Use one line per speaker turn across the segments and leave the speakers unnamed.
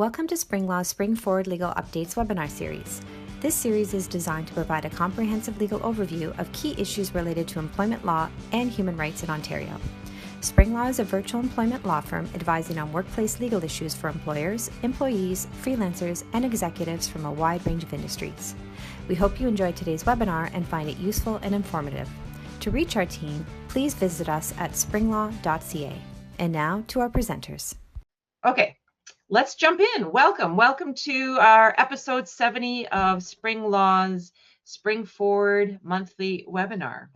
Welcome to SpringLaw's Spring Forward Legal Updates webinar series. This series is designed to provide a comprehensive legal overview of key issues related to employment law and human rights in Ontario. SpringLaw is a virtual employment law firm advising on workplace legal issues for employers, employees, freelancers, and executives from a wide range of industries. We hope you enjoyed today's webinar and find it useful and informative. To reach our team, please visit us at springlaw.ca. And now to our presenters.
Okay. Let's jump in. Welcome to our episode 70 of SpringLaw's Spring Forward monthly webinar.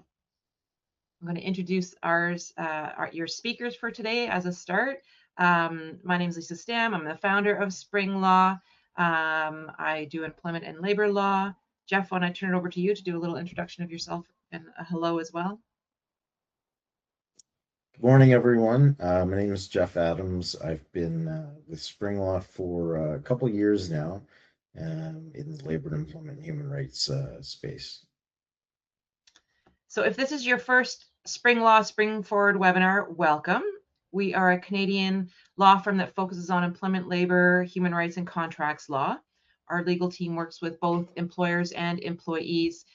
I'm going to introduce your speakers for today as a start. My name is Lisa Stam. I'm the founder of SpringLaw. I do employment and labor law. Jeff, why don't I turn it over to you to do a little introduction of yourself and a hello as well?
Good morning, everyone. My name is Jeff Adams. I've been with SpringLaw for a couple years now in the labor and employment and human rights space.
So if this is your first SpringLaw Spring Forward webinar, welcome. We are a Canadian law firm that focuses on employment, labor, human rights, and contracts law. Our legal team works with both employers and employees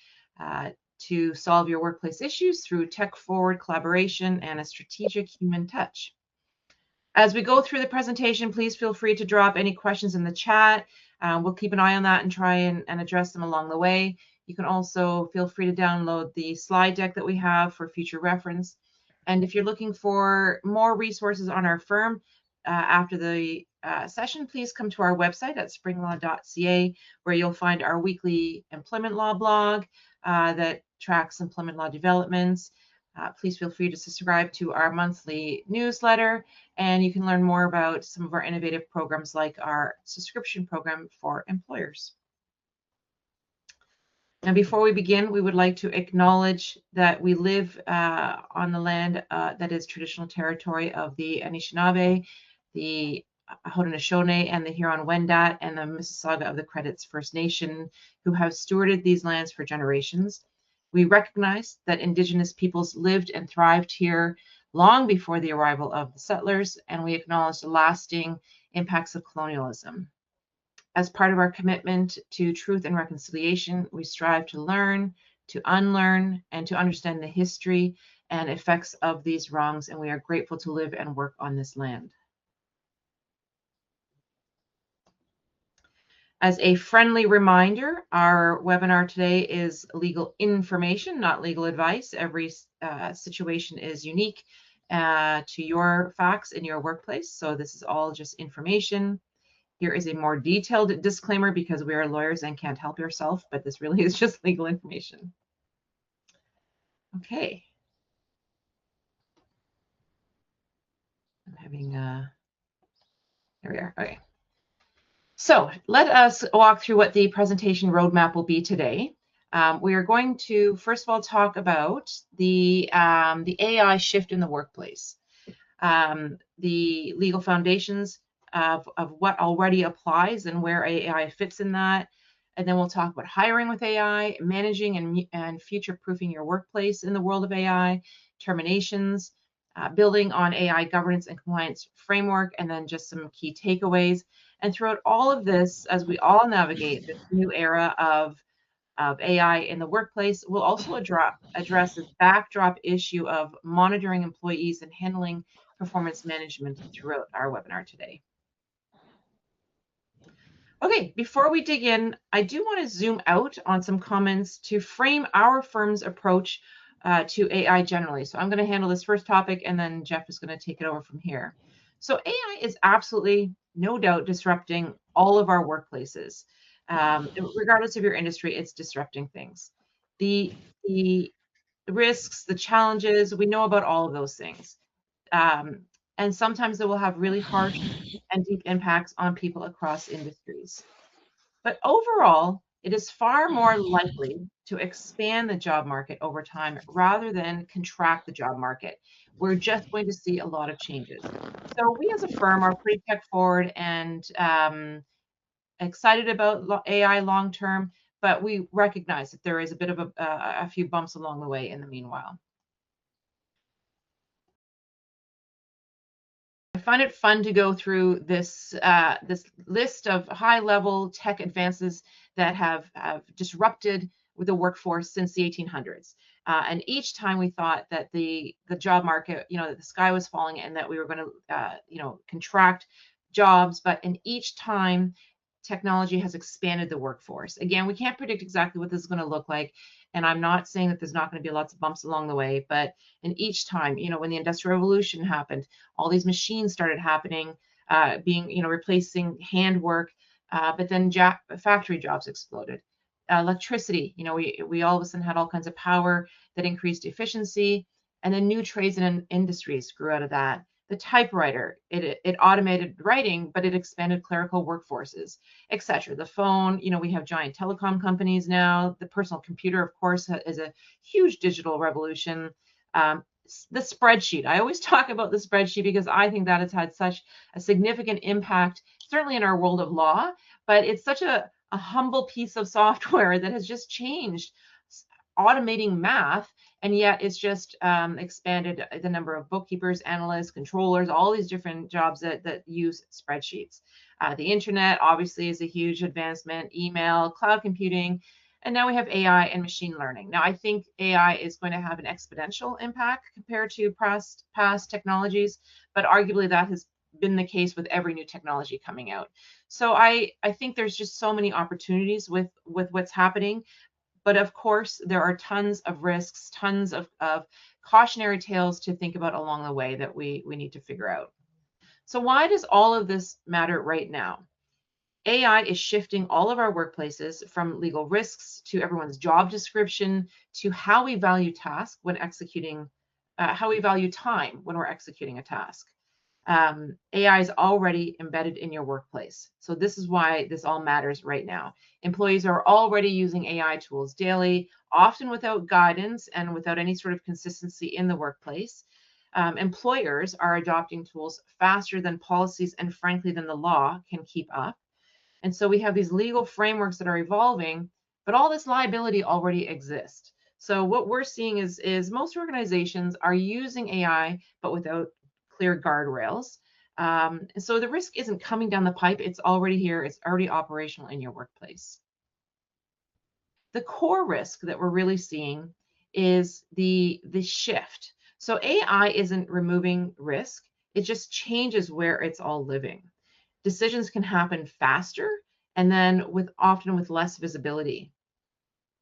to solve your workplace issues through tech-forward collaboration and a strategic human touch. As we go through the presentation, please feel free to drop any questions in the chat. We'll keep an eye on that and try and address them along the way. You can also feel free to download the slide deck that we have for future reference. And if you're looking for more resources on our firm after the session, please come to our website at springlaw.ca, where you'll find our weekly employment law blog that tracks employment law developments. Please feel free to subscribe to our monthly newsletter, and you can learn more about some of our innovative programs like our subscription program for employers. And before we begin, we would like to acknowledge that we live on the land that is traditional territory of the Anishinaabe, the Haudenosaunee, and the Huron-Wendat, and the Mississauga of the Credits First Nation, who have stewarded these lands for generations. We recognize that Indigenous peoples lived and thrived here long before the arrival of the settlers, and we acknowledge the lasting impacts of colonialism. As part of our commitment to truth and reconciliation, we strive to learn, to unlearn, and to understand the history and effects of these wrongs, and we are grateful to live and work on this land. As a friendly reminder, our webinar today is legal information, not legal advice. Every situation is unique to your facts in your workplace, so this is all just information. Here is a more detailed disclaimer because we are lawyers and can't help yourself, but this really is just legal information. Okay. I'm having, there we are, okay. So let us walk through what the presentation roadmap will be today. We are going to, first of all, talk about the AI shift in the workplace, the legal foundations of what already applies and where AI fits in that. And then we'll talk about hiring with AI, managing and future-proofing your workplace in the world of AI, terminations, building on AI governance and compliance framework, and then just some key takeaways. And throughout all of this, as we all navigate this new era of AI in the workplace, we'll also address this backdrop issue of monitoring employees and handling performance management throughout our webinar today. Okay, before we dig in, I do want to zoom out on some comments to frame our firm's approach to AI generally. So I'm going to handle this first topic, and then Jeff is going to take it over from here. So AI is absolutely, no doubt, disrupting all of our workplaces. Regardless of your industry, it's disrupting things. The risks, the challenges, we know about all of those things. And sometimes it will have really harsh and deep impacts on people across industries. But overall, it is far more likely to expand the job market over time rather than contract the job market. We're just going to see a lot of changes. So we as a firm are pretty tech forward and excited about AI long term, but we recognize that there is a bit of a few bumps along the way in the meanwhile. find it fun to go through this this list of high-level tech advances that have disrupted the workforce since the 1800s. And each time we thought that the job market, that the sky was falling and that we were going to, contract jobs. But in each time, technology has expanded the workforce. Again, we can't predict exactly what this is going to look like. And I'm not saying that there's not going to be lots of bumps along the way, but in each time, when the Industrial Revolution happened, all these machines started happening, replacing handwork, but then factory jobs exploded. Electricity, we all of a sudden had all kinds of power that increased efficiency, and then new trades and industries grew out of that. The typewriter, it automated writing, but it expanded clerical workforces, etc. The phone, we have giant telecom companies now. The personal computer, of course, is a huge digital revolution. The spreadsheet, I always talk about the spreadsheet because I think that has had such a significant impact, certainly in our world of law, but it's such a humble piece of software that has just changed automating math, and yet it's just expanded the number of bookkeepers, analysts, controllers, all these different jobs that use spreadsheets. The internet obviously is a huge advancement, email, cloud computing, and now we have AI and machine learning. Now I think AI is going to have an exponential impact compared to past technologies, but arguably that has been the case with every new technology coming out. So I think there's just so many opportunities with what's happening. But of course, there are tons of risks, tons of cautionary tales to think about along the way that we need to figure out. So why does all of this matter right now? AI is shifting all of our workplaces from legal risks to everyone's job description to how we value task when executing, how we value time when we're executing a task. AI is already embedded in your workplace. So this is why this all matters right now. Employees are already using AI tools daily, often without guidance and without any sort of consistency in the workplace. Employers are adopting tools faster than policies and frankly than the law can keep up. And so we have these legal frameworks that are evolving, but all this liability already exists. So what we're seeing is most organizations are using AI, but without clear guardrails. And so the risk isn't coming down the pipe. It's already here. It's already operational in your workplace. The core risk that we're really seeing is the shift. So AI isn't removing risk. It just changes where it's all living. Decisions can happen faster and then often with less visibility.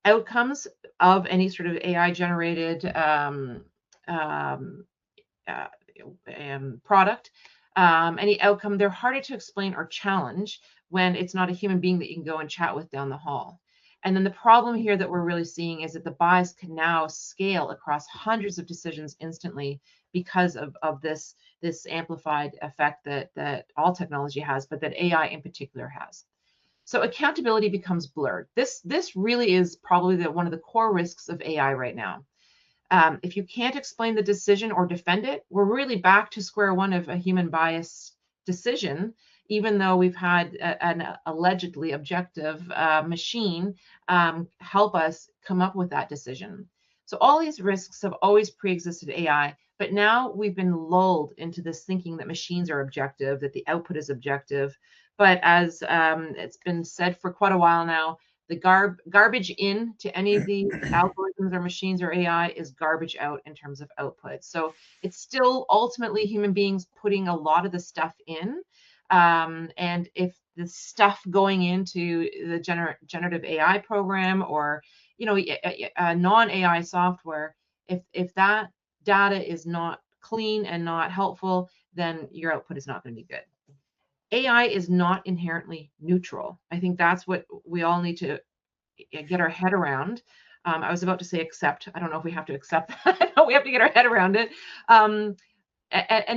Outcomes of any sort of AI generated product, any outcome, they're harder to explain or challenge when it's not a human being that you can go and chat with down the hall. And then the problem here that we're really seeing is that the bias can now scale across hundreds of decisions instantly because of this amplified effect that all technology has, but that AI in particular has. So accountability becomes blurred. This really is probably one of the core risks of AI right now. If you can't explain the decision or defend it, we're really back to square one of a human bias decision, even though we've had an allegedly objective machine help us come up with that decision. So all these risks have always pre-existed AI, but now we've been lulled into this thinking that machines are objective, that the output is objective. But as it's been said for quite a while now, the garbage in to any of these algorithms or machines or AI is garbage out in terms of output. So it's still ultimately human beings putting a lot of the stuff in. And if the stuff going into the generative AI program or a non-AI software, if that data is not clean and not helpful, then your output is not going to be good. AI is not inherently neutral. I think that's what we all need to get our head around. I was about to say accept. I don't know if we have to accept that. We have to get our head around it. And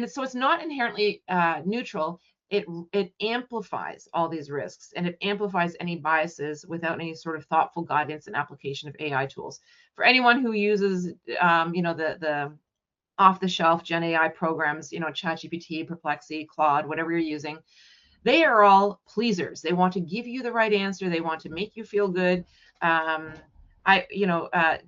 so it's not inherently neutral. It amplifies all these risks and it amplifies any biases without any sort of thoughtful guidance and application of AI tools. For anyone who uses, the off-the-shelf Gen AI programs, ChatGPT, Perplexity, Claude, whatever you're using, they are all pleasers. They want to give you the right answer. They want to make you feel good.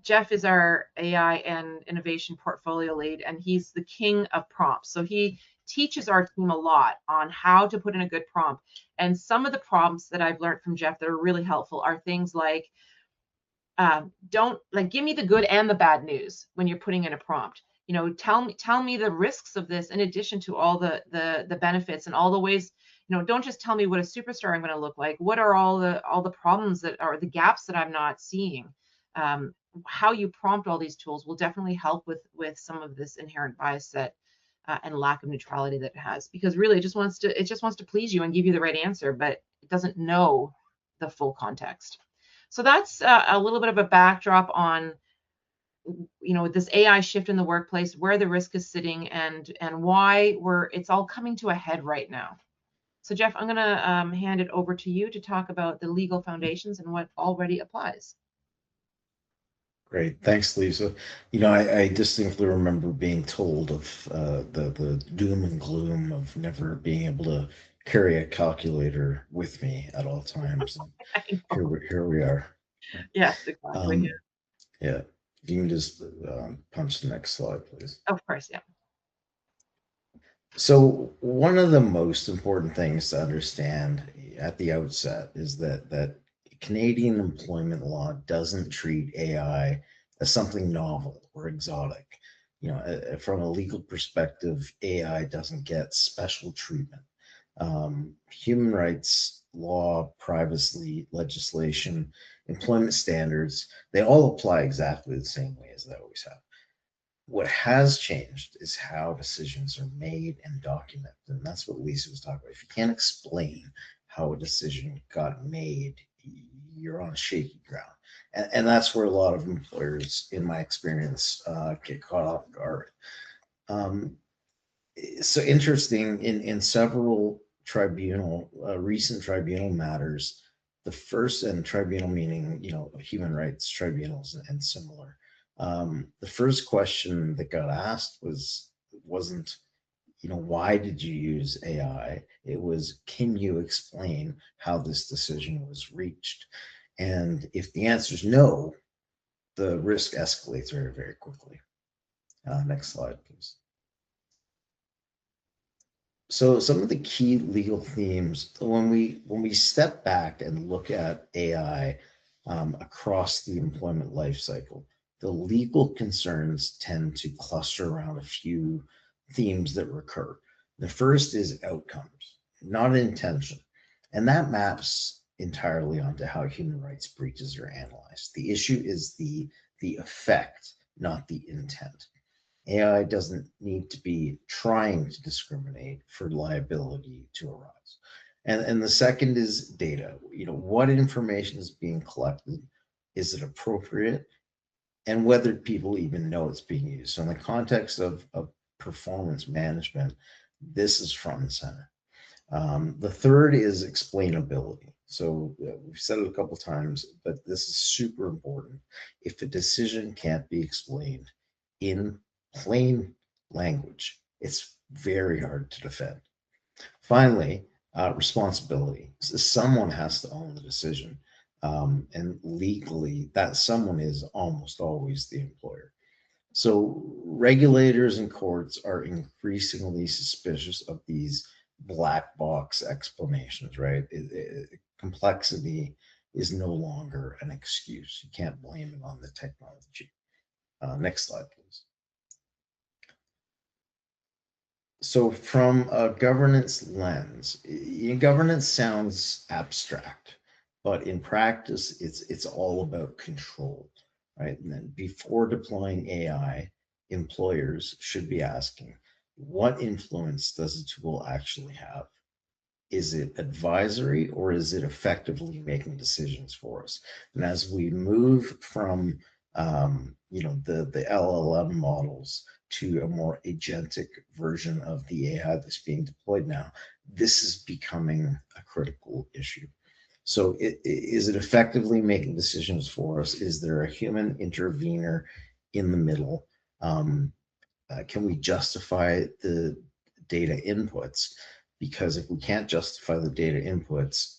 Jeff is our AI and innovation portfolio lead, and he's the king of prompts. So he teaches our team a lot on how to put in a good prompt. And some of the prompts that I've learned from Jeff that are really helpful are things like, don't like give me the good and the bad news when you're putting in a prompt. You know, tell me the risks of this in addition to all the benefits and all the ways. You know, don't just tell me what a superstar I'm going to look like. What are all the problems that are the gaps that I'm not seeing? How you prompt all these tools will definitely help with some of this inherent bias that and lack of neutrality that it has, because really it just wants to please you and give you the right answer, but it doesn't know the full context. So that's a little bit of a backdrop on, you know, this AI shift in the workplace, where the risk is sitting, and why it's all coming to a head right now. So Jeff, I'm going to hand it over to you to talk about the legal foundations and what already applies.
Great, thanks, Lisa. You know, I distinctly remember being told of the doom and gloom of never being able to carry a calculator with me at all times. And here we are.
Yes, exactly.
Um, yeah, if you can just punch the next slide, please.
Of course, yeah.
So one of the most important things to understand at the outset is that Canadian employment law doesn't treat AI as something novel or exotic. You know, from a legal perspective, AI doesn't get special treatment. Human rights law, privacy legislation, employment standards, they all apply exactly the same way as they always have. What has changed is how decisions are made and documented. And that's what Lisa was talking about. If you can't explain how a decision got made, you're on shaky ground. And that's where a lot of employers, in my experience, get caught off guard. So interesting, in several recent tribunal matters, the first, and tribunal meaning, you know, human rights tribunals and similar, the first question that got asked wasn't, you know, why did you use AI? It was, can you explain how this decision was reached? And if the answer is no, the risk escalates very, very quickly. Next slide, please. So some of the key legal themes, when we step back and look at AI across the employment life cycle, the legal concerns tend to cluster around a few themes that recur. The first is outcomes, not intention, and that maps entirely onto how human rights breaches are analyzed. The issue is the effect, not the intent. AI doesn't need to be trying to discriminate for liability to arise. And the second is data. You know, what information is being collected? Is it appropriate? And whether people even know it's being used. So in the context of performance management, this is front and center. The third is explainability. So we've said it a couple times, but this is super important. If a decision can't be explained in plain language, it's very hard to defend. Finally, responsibility. So someone has to own the decision. And legally, that someone is almost always the employer. So regulators and courts are increasingly suspicious of these black box explanations, right? Complexity is no longer an excuse. You can't blame it on the technology. Next slide, please. So from a governance lens, governance sounds abstract, but in practice, it's all about control, right? And then before deploying AI, employers should be asking, what influence does the tool actually have? Is it advisory, or is it effectively making decisions for us? And as we move from the LLM models to a more agentic version of the AI that's being deployed now, this is becoming a critical issue. So is it effectively making decisions for us? Is there a human intervener in the middle? Can we justify the data inputs? Because if we can't justify the data inputs,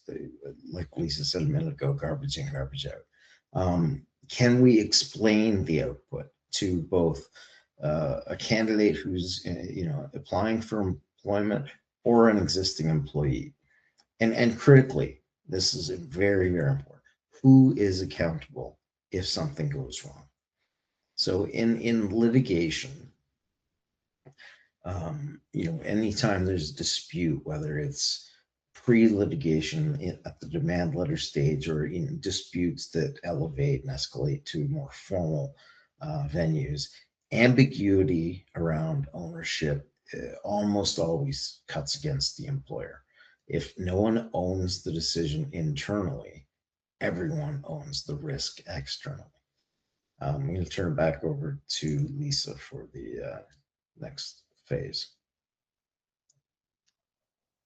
like Lisa said a minute ago, garbage in, garbage out. Can we explain the output to both a candidate who's applying for employment or an existing employee. And critically, this is very, very important. Who is accountable if something goes wrong? So in litigation, anytime there's a dispute, whether it's pre-litigation at the demand letter stage or disputes that elevate and escalate to more formal venues, ambiguity around ownership almost always cuts against the employer. If no one owns the decision internally, everyone owns the risk externally. I'm going to turn it back over to Lisa for the next phase.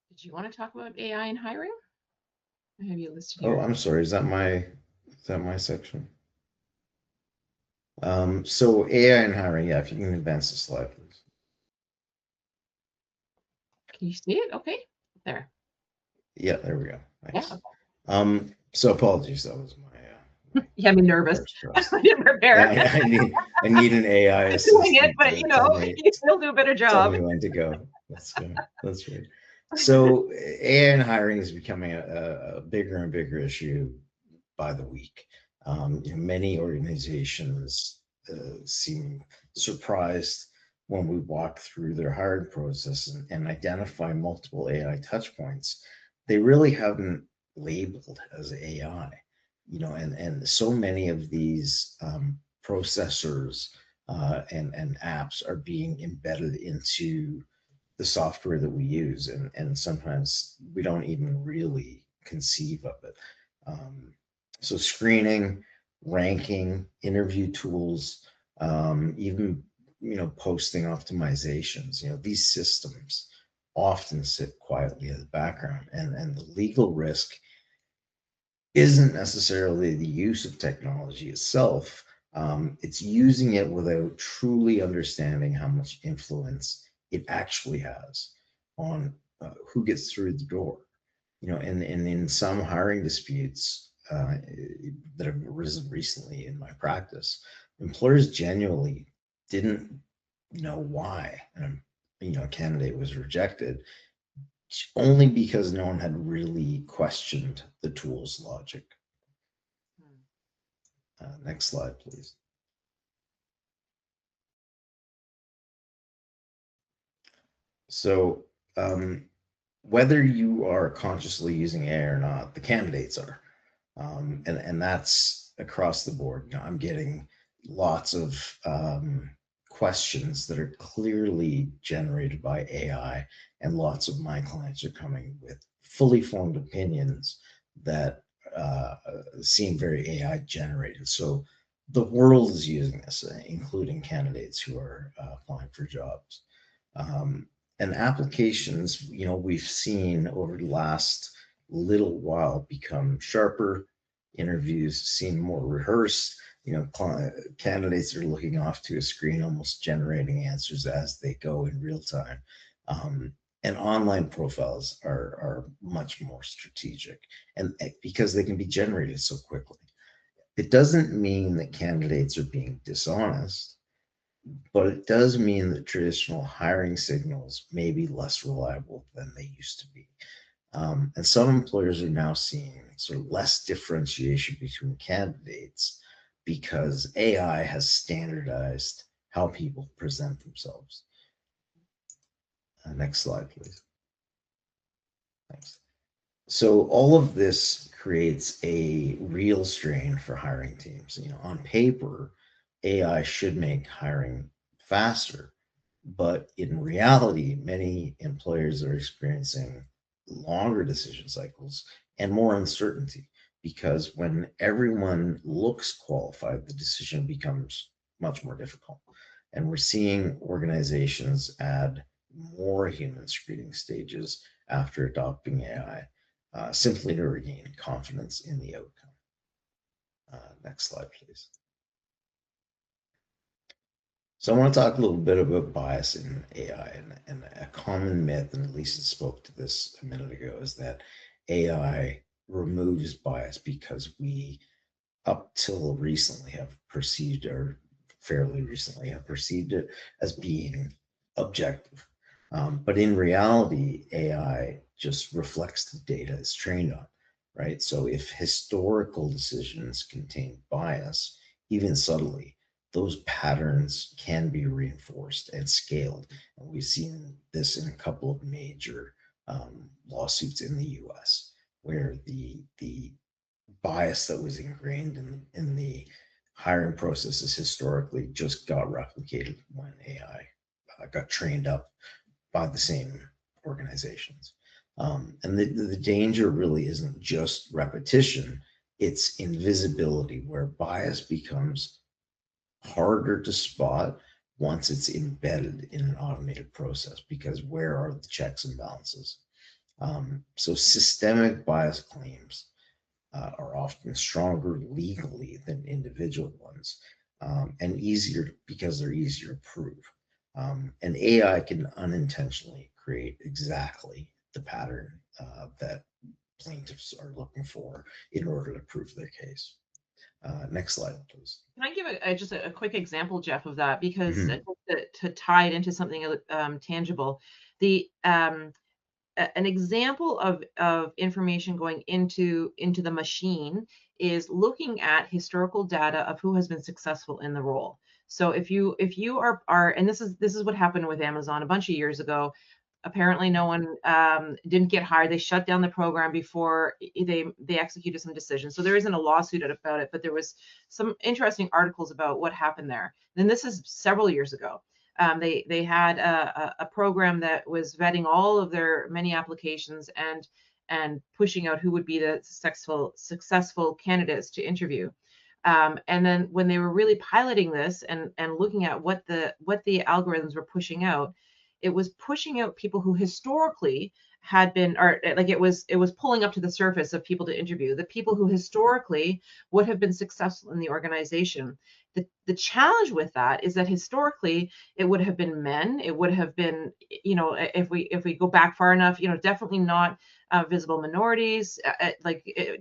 Did you want to talk about AI and hiring? I have you listed
Oh,
here.
I'm sorry. Is that my section? So AI and hiring. Yeah, if you can advance the slide, please.
Can you see it? Okay, there.
Yeah, there we go. Thanks.
Yeah.
So apologies. That was my
You had me nervous. I didn't prepare.
Yeah, I need an AI assistant.
Doing it, but you can still do a better job.
Tell me when to go. That's good. That's right. So AI and hiring is becoming a bigger and bigger issue by the week. Many organizations seem surprised when we walk through their hiring process and identify multiple AI touch points. They really haven't labeled as AI, and so many of these processors and apps are being embedded into the software that we use, and sometimes we don't even really conceive of it. So screening, ranking, interview tools, even posting optimizations. These systems often sit quietly in the background, and the legal risk isn't necessarily the use of technology itself. It's using it without truly understanding how much influence it actually has on who gets through the door. And in some hiring disputes that have arisen recently in my practice, employers genuinely didn't know why a candidate was rejected, only because no one had really questioned the tool's logic. Next slide, please. So whether you are consciously using AI or not, the candidates are. And that's across the board. I'm getting lots of questions that are clearly generated by AI, and lots of my clients are coming with fully formed opinions that seem very AI generated. So the world is using this, including candidates who are applying for jobs. And applications, we've seen over the last little while become sharper. Interviews seem more rehearsed. Candidates are looking off to a screen, almost generating answers as they go in real time. And online profiles are much more strategic, and because they can be generated so quickly. It doesn't mean that candidates are being dishonest, but it does mean that traditional hiring signals may be less reliable than they used to be. And some employers are now seeing sort of less differentiation between candidates because AI has standardized how people present themselves. Next slide, please. Thanks. So all of this creates a real strain for hiring teams. On paper, AI should make hiring faster, but in reality, many employers are experiencing longer decision cycles and more uncertainty, because when everyone looks qualified, the decision becomes much more difficult. And we're seeing organizations add more human screening stages after adopting AI, simply to regain confidence in the outcome. Next slide, please. So I want to talk a little bit about bias in AI, and a common myth, and Lisa spoke to this a minute ago, is that AI removes bias because we, up till recently, have perceived, or fairly recently, have perceived it as being objective. But in reality, AI just reflects the data it's trained on, right? So if historical decisions contain bias, even subtly, those patterns can be reinforced and scaled. And we've seen this in a couple of major lawsuits in the US, where the bias that was ingrained in the hiring processes historically just got replicated when AI got trained up by the same organizations. And the danger really isn't just repetition, it's invisibility, where bias becomes harder to spot once it's embedded in an automated process, because where are the checks and balances? So systemic bias claims are often stronger legally than individual ones, and easier because they're easier to prove. And AI can unintentionally create exactly the pattern that plaintiffs are looking for in order to prove their case. Next slide, please.
Can I give just a quick example, Jeff, of that? Because
Mhm.
to tie it into something tangible, the an example of information going into the machine is looking at historical data of who has been successful in the role. So if you are and this is what happened with Amazon a bunch of years ago. Apparently no one didn't get hired. They shut down the program before they executed some decisions. So there isn't a lawsuit about it, but there was some interesting articles about what happened there. And this is several years ago. They had a program that was vetting all of their many applications and pushing out who would be the successful candidates to interview. And then when they were really piloting this and looking at what the algorithms were pushing out, it was pushing out people who historically had been, or like it was pulling up to the surface of people to interview, the people who historically would have been successful in the organization. The challenge with that is that historically it would have been men. It would have been, if we go back far enough, definitely not visible minorities.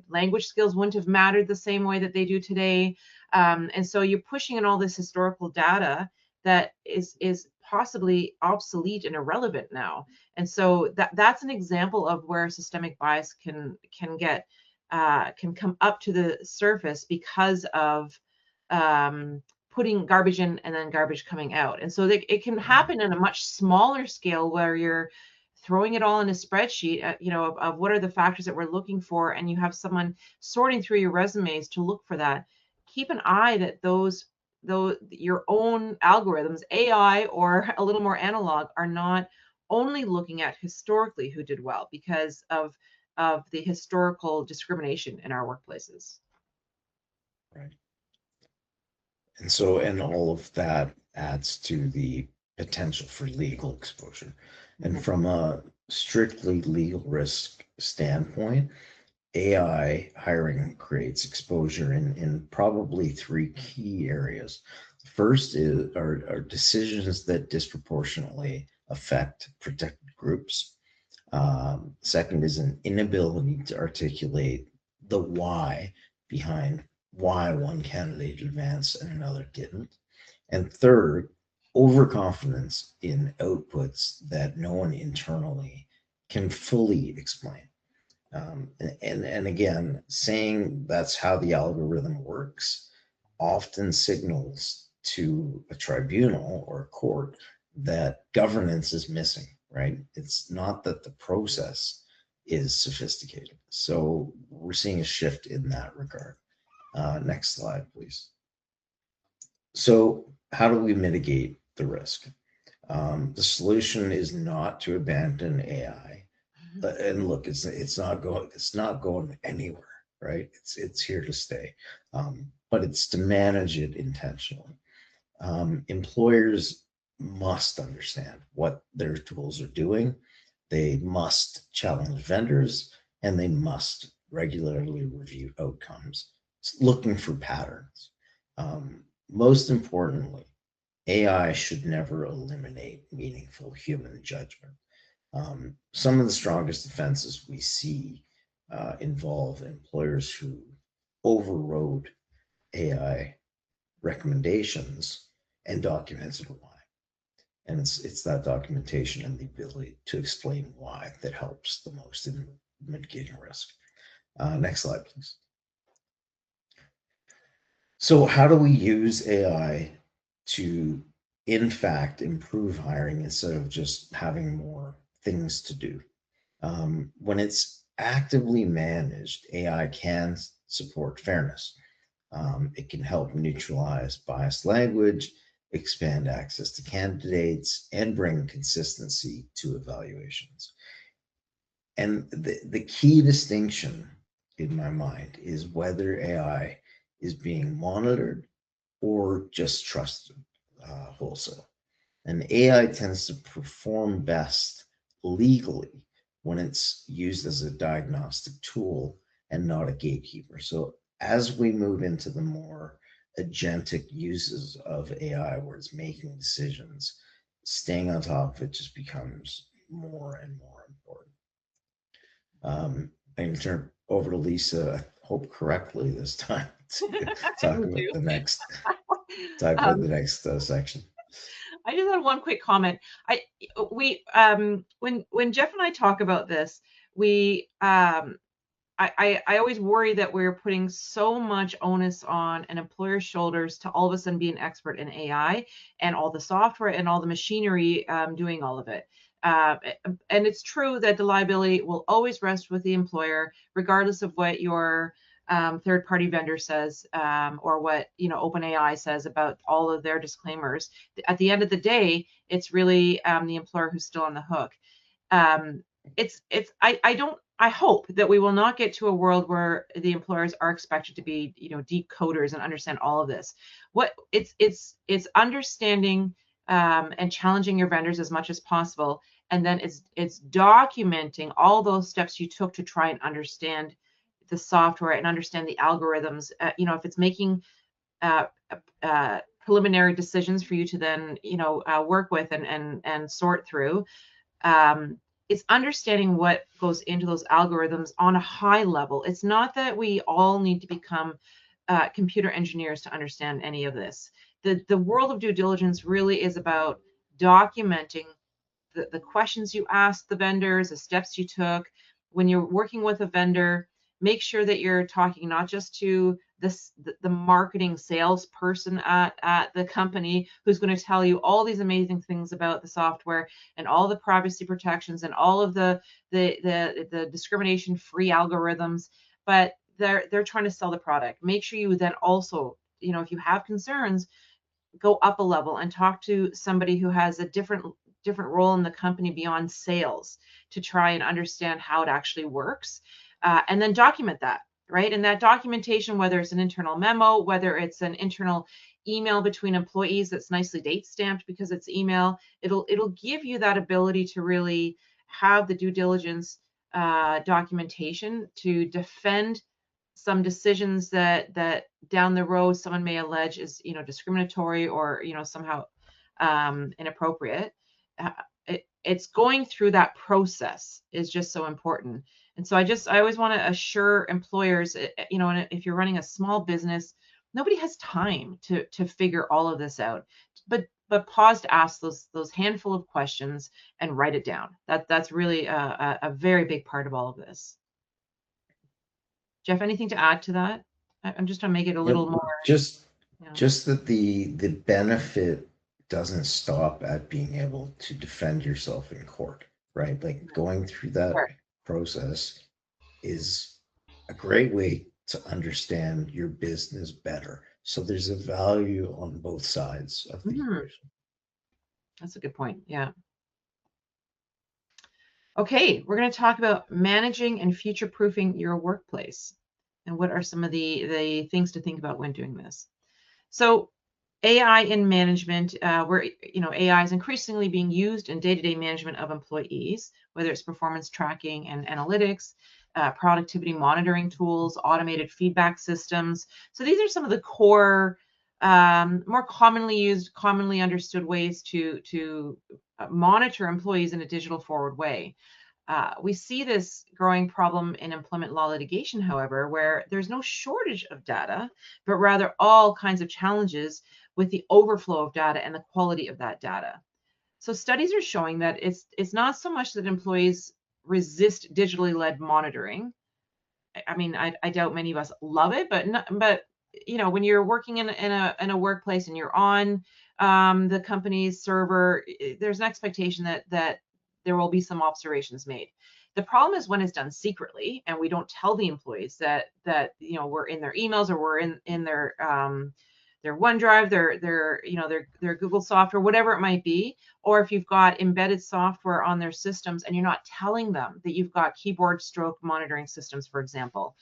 Language skills wouldn't have mattered the same way that they do today. And so you're pushing in all this historical data that is possibly obsolete and irrelevant now. And so that's an example of where systemic bias can come up to the surface because of putting garbage in and then garbage coming out. And so it can happen in a much smaller scale where you're throwing it all in a spreadsheet, of what are the factors that we're looking for, and you have someone sorting through your resumes to look for that. Keep an eye that those your own algorithms, AI or a little more analog, are not only looking at historically who did well because of the historical discrimination in our workplaces.
Right. And so, and all of that adds to the potential for legal exposure. And from a strictly legal risk standpoint, AI hiring creates exposure in probably three key areas. First are decisions that disproportionately affect protected groups. Second is an inability to articulate the why behind why one candidate advanced and another didn't. And third, overconfidence in outputs that no one internally can fully explain. And again, saying that's how the algorithm works often signals to a tribunal or a court that governance is missing, right? It's not that the process is sophisticated. So we're seeing a shift in that regard. Next slide, please. So, how do we mitigate the risk? The solution is not to abandon AI. And look, it's not going anywhere, right? It's here to stay, but it's to manage it intentionally. Employers must understand what their tools are doing. They must challenge vendors, and they must regularly review outcomes, looking for patterns. Most importantly, AI should never eliminate meaningful human judgment. Some of the strongest defenses we see involve employers who overrode AI recommendations and documented why. And it's that documentation and the ability to explain why that helps the most in mitigating risk. Next slide, please. So how do we use AI to, in fact, improve hiring instead of just having more things to do? When it's actively managed, AI can support fairness. It can help neutralize biased language, expand access to candidates, and bring consistency to evaluations. And the key distinction in my mind is whether AI is being monitored or just trusted wholesale. And AI tends to perform best legally when it's used as a diagnostic tool and not a gatekeeper. So as we move into the more agentic uses of AI where it's making decisions, staying on top of it just becomes more and more important. I can turn over to Lisa, I hope correctly this time, to talk about the next section.
I just had one quick comment. When Jeff and I talk about this, I always worry that we're putting so much onus on an employer's shoulders to all of a sudden be an expert in AI and all the software and all the machinery doing all of it. And it's true that the liability will always rest with the employer, regardless of what your third-party vendor says or what OpenAI says about all of their disclaimers. At the end of the day, it's really the employer who's still on the hook. I hope that we will not get to a world where the employers are expected to be, deep coders and understand all of this. It's understanding and challenging your vendors as much as possible, and then it's documenting all those steps you took to try and understand the software and understand the algorithms. If it's making preliminary decisions for you to then work with and sort through. It's understanding what goes into those algorithms on a high level. It's not that we all need to become computer engineers to understand any of this. The world of due diligence really is about documenting the questions you asked the vendors, the steps you took. When you're working with a vendor, make sure that you're talking not just to the marketing salesperson at the company who's going to tell you all these amazing things about the software and all the privacy protections and all of the discrimination-free algorithms, but they're trying to sell the product. Make sure you then also, if you have concerns, go up a level and talk to somebody who has a different role in the company beyond sales to try and understand how it actually works, and then document that. Right. And that documentation, whether it's an internal memo, whether it's an internal email between employees that's nicely date stamped because it's email, it'll give you that ability to really have the due diligence documentation to defend some decisions that down the road someone may allege is discriminatory or somehow inappropriate. It's going through that process is just so important. And so I always want to assure employers, and if you're running a small business, nobody has time to figure all of this out. But pause to ask those handful of questions and write it down. That's really a very big part of all of this. Jeff, anything to add to that? I'm just trying to make it a little more.
Just that the benefit doesn't stop at being able to defend yourself in court, right? Like going through that process is a great way to understand your business better. So there's a value on both sides of the equation.
That's a good point. Yeah. Okay, we're going to talk about managing and future-proofing your workplace. And what are some of the things to think about when doing this? So AI in management, where AI is increasingly being used in day-to-day management of employees, whether it's performance tracking and analytics, productivity monitoring tools, automated feedback systems. So these are some of the core, more commonly used, commonly understood ways to monitor employees in a digital forward way. We see this growing problem in employment law litigation, however, where there's no shortage of data, but rather all kinds of challenges with the overflow of data and the quality of that data. So studies are showing that it's not so much that employees resist digitally led monitoring. I mean, I doubt many of us love it, but you know, when you're working in a workplace and you're on the company's server, there's an expectation that there will be some observations made. The problem is when it's done secretly and we don't tell the employees that you know, we're in their emails or we're in their OneDrive, their Google software, whatever it might be, or if you've got embedded software on their systems and you're not telling them that you've got keyboard stroke monitoring systems, for example.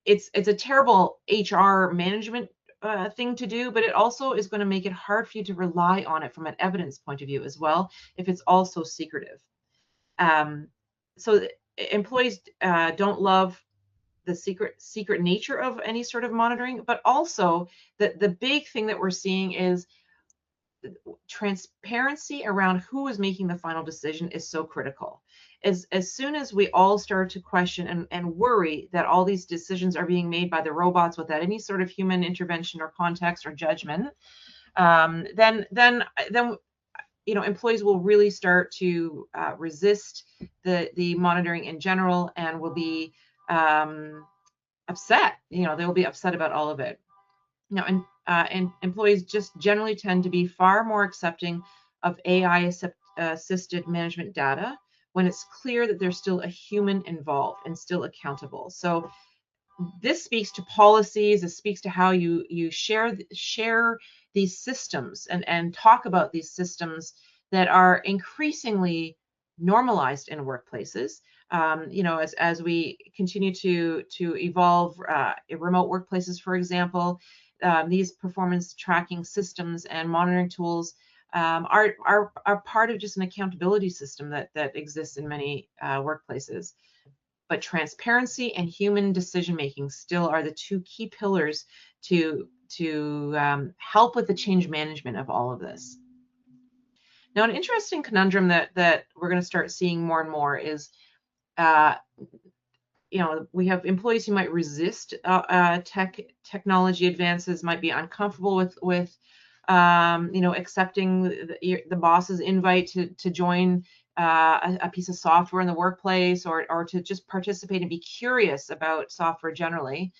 It's a terrible HR management thing to do, but it also is going to make it hard for you to rely on it from an evidence point of view as well, if it's also secretive. So employees don't love the secret nature of any sort of monitoring, but also the big thing that we're seeing is transparency around who is making the final decision is so critical. As soon as we all start to question and worry that all these decisions are being made by the robots without any sort of human intervention or context or judgment, then you know, employees will really start to resist the monitoring in general and will be upset. You know, they will be upset about all of it. Now, and employees just generally tend to be far more accepting of AI assisted management data when it's clear that there's still a human involved and still accountable. So this speaks to policies. It speaks to how you share these systems and talk about these systems that are increasingly normalized in workplaces. You know, as we continue to evolve remote workplaces, for example, these performance tracking systems and monitoring tools are part of just an accountability system that exists in many workplaces. But transparency and human decision making still are the two key pillars to help with the change management of all of this. Now, an interesting conundrum that we're going to start seeing more and more is, you know, we have employees who might resist technology advances, might be uncomfortable with you know, accepting the boss's invite to join a piece of software in the workplace, or to just participate and be curious about software generally.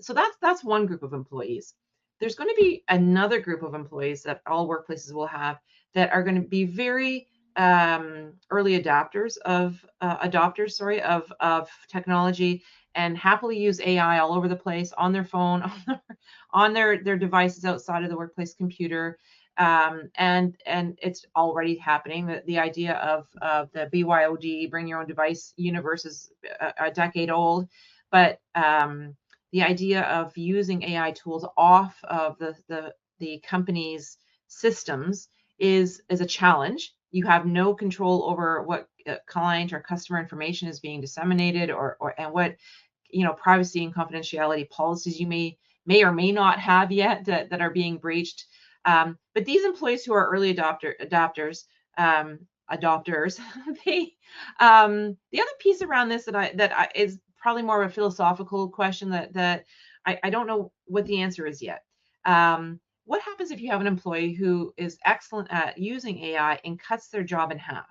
So that's one group of employees. There's going to be another group of employees that all workplaces will have that are going to be very early adopters of technology and happily use AI all over the place on their phone, on their devices outside of the workplace computer. And it's already happening. The idea of the BYOD, bring your own device universe, is a decade old, but the idea of using AI tools off of the company's systems is a challenge. You have no control over what client or customer information is being disseminated, and what, you know, privacy and confidentiality policies you may or may not have yet that are being breached. But these employees who are early adopters, they the other piece around this that is probably more of a philosophical question that I don't know what the answer is yet. What happens if you have an employee who is excellent at using AI and cuts their job in half,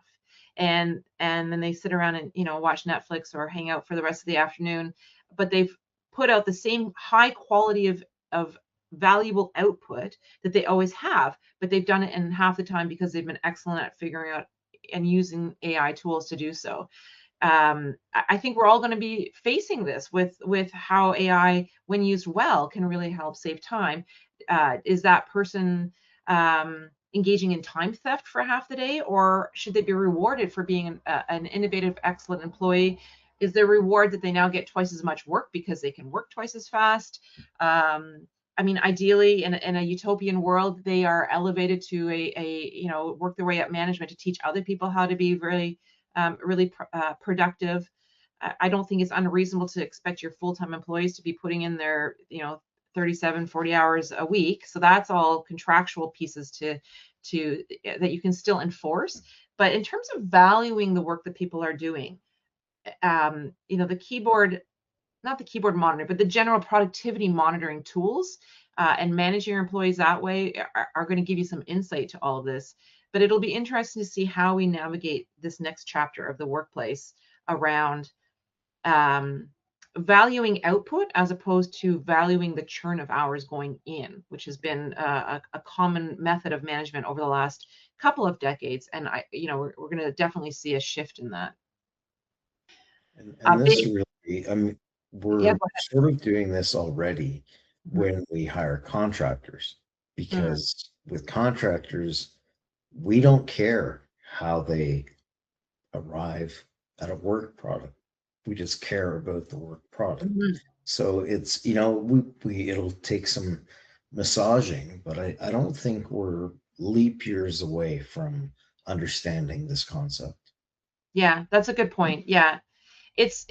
and then they sit around and, you know, watch Netflix or hang out for the rest of the afternoon, but they've put out the same high quality of valuable output that they always have, but they've done it in half the time because they've been excellent at figuring out and using AI tools to do so. I think we're all going to be facing this with how AI, when used well, can really help save time. Is that person engaging in time theft for half the day, or should they be rewarded for being an innovative, excellent employee? Is their reward that they now get twice as much work because they can work twice as fast? I mean, ideally, in a utopian world, they are elevated to a you know, work their way up management to teach other people how to be really productive. I don't think it's unreasonable to expect your full-time employees to be putting in their, you know, 37, 40 hours a week. So that's all contractual pieces to that you can still enforce. But in terms of valuing the work that people are doing, you know, not the keyboard monitor, but the general productivity monitoring tools and managing your employees that way are going to give you some insight to all of this. but it'll be interesting to see how we navigate this next chapter of the workplace around valuing output as opposed to valuing the churn of hours going in, which has been a common method of management over the last couple of decades. And we're going to definitely see a shift in that.
And this really, I mean,
Yeah,
we're sort of doing this already when we hire contractors, because with contractors, we don't care how they arrive at a work product. We just care about the work product. So it's, it'll take some massaging, but I don't think we're leap years away from understanding this concept.
Yeah, that's a good point. Yeah. It's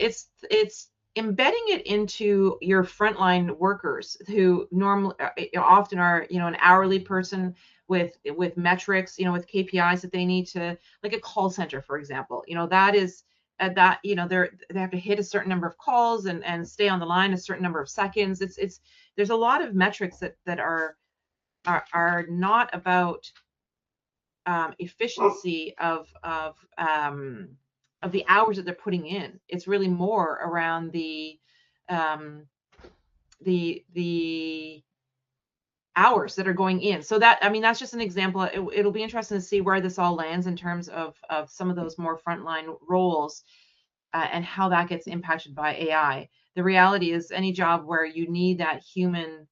embedding it into your frontline workers who normally often are, an hourly person with metrics, with KPIs that they need to, like a call center, for example. That is that they have to hit a certain number of calls and stay on the line a certain number of seconds. It's there's a lot of metrics that are not about efficiency of the hours that they're putting in. It's really more around the hours that are going in. So that's just an example. It'll be interesting to see where this all lands in terms of some of those more frontline roles and how that gets impacted by AI. The reality is any job where you need that human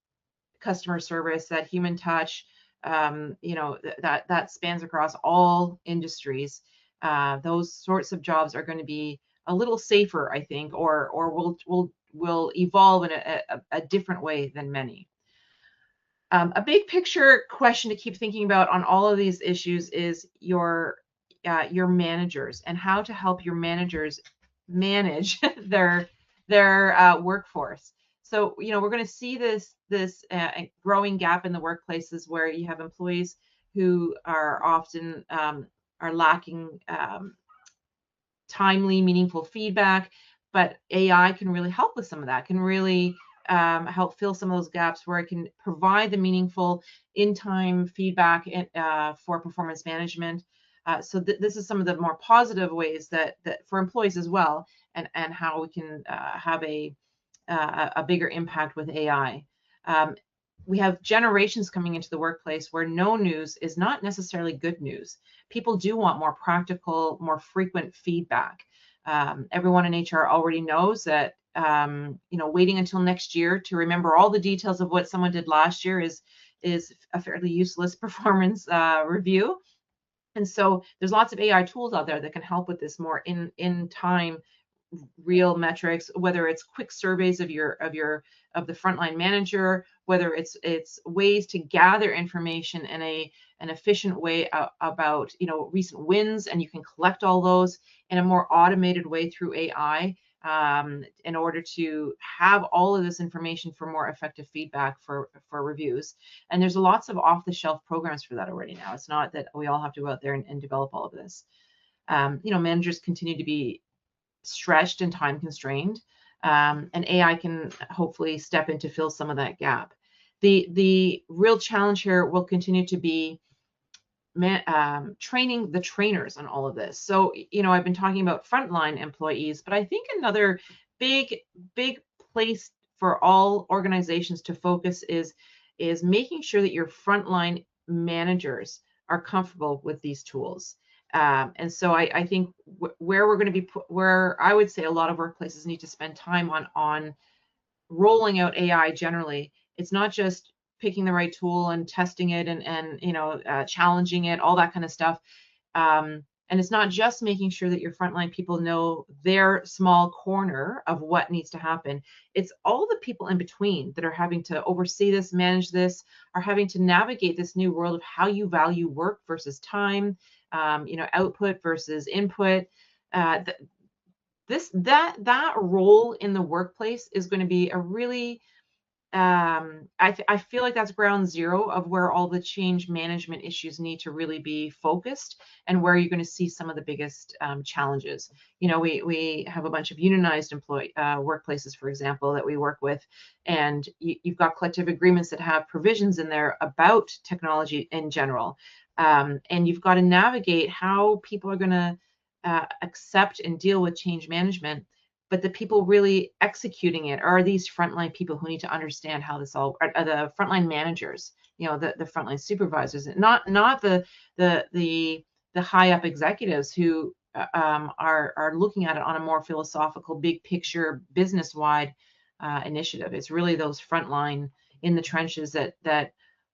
customer service, that human touch, that spans across all industries. Those sorts of jobs are going to be a little safer, I think, or will evolve in a different way than many. A big picture question to keep thinking about on all of these issues is your managers and how to help your managers manage their workforce. So, we're going to see this growing gap in the workplaces where you have employees who are often are lacking timely, meaningful feedback, but AI can really help with some of that, can really help fill some of those gaps where it can provide the meaningful in-time feedback for performance management. So this is some of the more positive ways that for employees as well, and how we can have a bigger impact with AI. We have generations coming into the workplace where no news is not necessarily good news. People do want more practical, more frequent feedback. Everyone in HR already knows that waiting until next year to remember all the details of what someone did last year is a fairly useless performance review. And so there's lots of AI tools out there that can help with this more in time real metrics, whether it's quick surveys of the frontline manager, whether it's ways to gather information in an efficient way about recent wins, and you can collect all those in a more automated way through AI in order to have all of this information for more effective feedback for reviews. And there's lots of off-the-shelf programs for that already now. It's not that we all have to go out there and develop all of this. Managers continue to be stretched and time constrained, and AI can hopefully step in to fill some of that gap. The real challenge here will continue to be training the trainers on all of this. So I've been talking about frontline employees, but I think another big place for all organizations to focus is making sure that your frontline managers are comfortable with these tools. And so I think where we're going to be where I would say a lot of workplaces need to spend time on rolling out AI generally. It's not just picking the right tool and testing it and challenging it, all that kind of stuff. And it's not just making sure that your frontline people know their small corner of what needs to happen. It's all the people in between that are having to oversee this, manage this, are having to navigate this new world of how you value work versus time, output versus input. That role in the workplace is going to be a really I feel like that's ground zero of where all the change management issues need to really be focused, and where you're going to see some of the biggest challenges. We have a bunch of unionized workplaces, for example, that we work with, and you've got collective agreements that have provisions in there about technology in general. And you've got to navigate how people are going to accept and deal with change management. But the people really executing it are these frontline people who need to understand how this all, are the frontline managers, the frontline supervisors, not the high up executives who are looking at it on a more philosophical, big picture, business wide initiative. It's really those frontline in the trenches that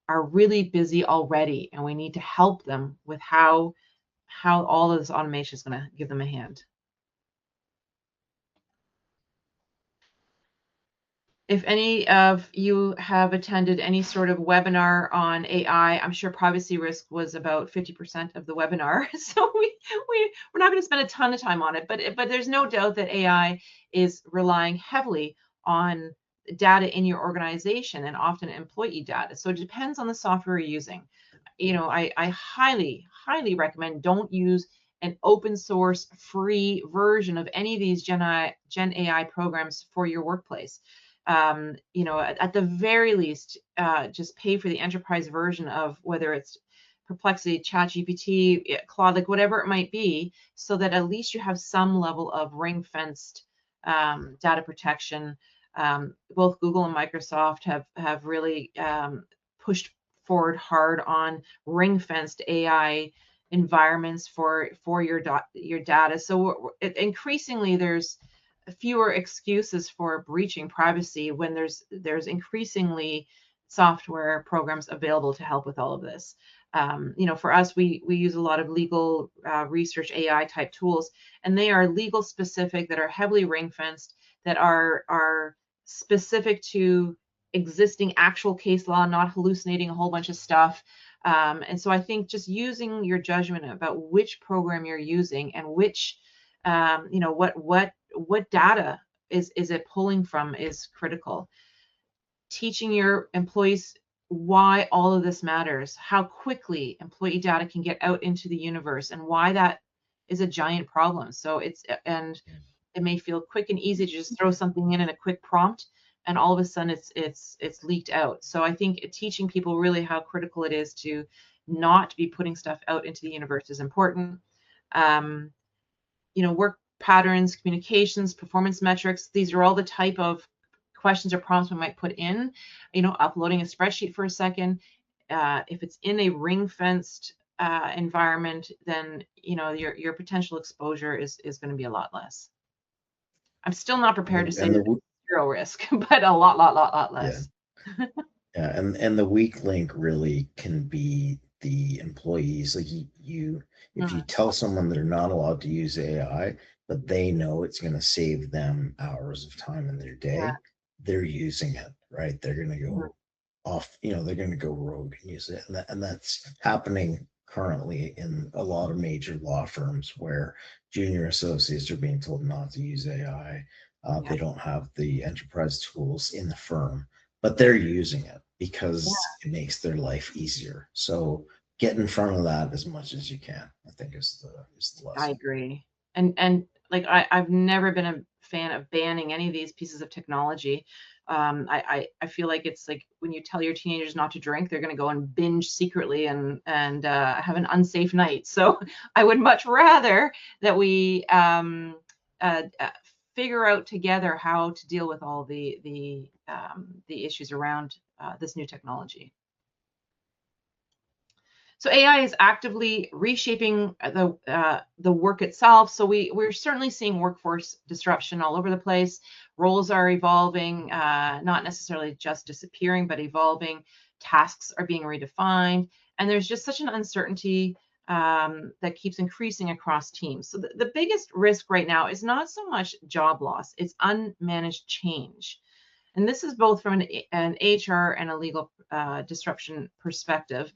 are really busy already, and we need to help them with how all of this automation is going to give them a hand. If any of you have attended any sort of webinar on AI, I'm sure privacy risk was about 50% of the webinar. So we're not going to spend a ton of time on it, but there's no doubt that AI is relying heavily on data in your organization and often employee data. So it depends on the software you're using. I highly recommend don't use an open source free version of any of these Gen AI programs for your workplace. At the very least, just pay for the enterprise version of whether it's Perplexity, ChatGPT, Claude, like whatever it might be, so that at least you have some level of ring-fenced data protection. Both Google and Microsoft have really pushed forward hard on ring-fenced AI environments for your data. So increasingly there's fewer excuses for breaching privacy when there's increasingly software programs available to help with all of this. For us, we use a lot of legal research AI type tools, and they are legal specific, that are heavily ring fenced, that are specific to existing actual case law, not hallucinating a whole bunch of stuff. And so I think just using your judgment about which program you're using and which, what data is it pulling from is critical. Teaching your employees why all of this matters, how quickly employee data can get out into the universe, and why that is a giant problem. So it may feel quick and easy to just throw something in a quick prompt, and all of a sudden it's leaked out. So I think teaching people really how critical it is to not be putting stuff out into the universe is important. Work patterns, communications, performance metrics, these are all the type of questions or prompts we might put in. Uploading a spreadsheet for a second, if it's in a ring-fenced environment, then your potential exposure is going to be a lot less. I'm still not prepared to say zero risk, but a lot less.
Yeah, and the weak link really can be the employees. Like if you tell someone they're not allowed to use AI, but they know it's going to save them hours of time in their day, they're using it, right? They're going to go off, they're going to go rogue and use it. And that's happening currently in a lot of major law firms where junior associates are being told not to use AI. They don't have the enterprise tools in the firm, but they're using it because it makes their life easier. So get in front of that as much as you can, I think is the lesson.
I agree. And like I've never been a fan of banning any of these pieces of technology. I feel like it's like when you tell your teenagers not to drink, they're going to go and binge secretly and have an unsafe night. So I would much rather that we figure out together how to deal with all the issues around this new technology. So AI is actively reshaping the work itself. So we're certainly seeing workforce disruption all over the place. Roles are evolving, not necessarily just disappearing, but evolving. Tasks are being redefined, and there's just such an uncertainty that keeps increasing across teams. So the biggest risk right now is not so much job loss; it's unmanaged change. And this is both from an HR and a legal disruption perspective.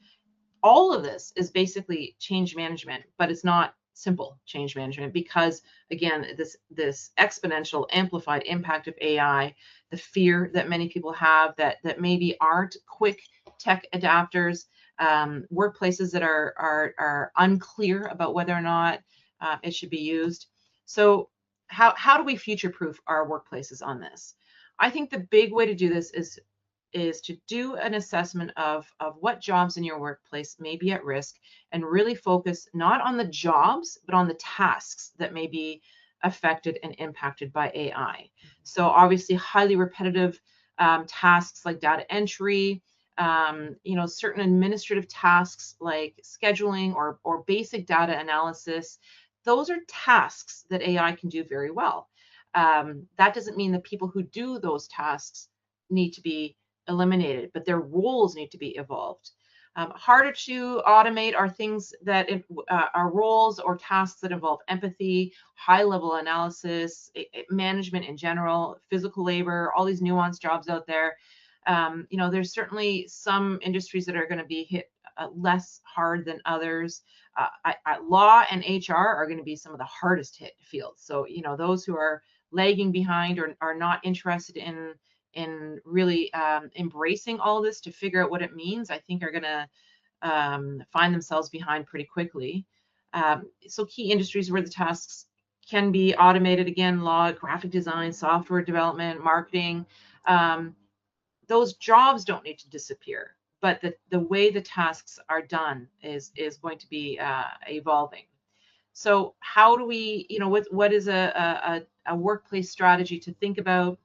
All of this is basically change management, but it's not simple change management because, again, this exponential amplified impact of AI, the fear that many people have that maybe aren't quick tech adapters, workplaces that are unclear about whether or not it should be used. So how do we future-proof our workplaces on this? I think the big way to do this is is to do an assessment of what jobs in your workplace may be at risk, and really focus not on the jobs, but on the tasks that may be affected and impacted by AI. So obviously highly repetitive tasks like data entry, certain administrative tasks like scheduling or basic data analysis. Those are tasks that AI can do very well. That doesn't mean the people who do those tasks need to be eliminated, but their roles need to be evolved. Harder to automate are things that are roles or tasks that involve empathy, high-level analysis, management in general, physical labor, all these nuanced jobs out there. There's certainly some industries that are going to be hit less hard than others. Law and HR are going to be some of the hardest hit fields. So, those who are lagging behind or are not interested in really embracing all of this to figure out what it means, I think are going to find themselves behind pretty quickly. So key industries where the tasks can be automated, again, law, graphic design, software development, marketing. Those jobs don't need to disappear, but the way the tasks are done is going to be evolving. So how do we, what is a workplace strategy to think about?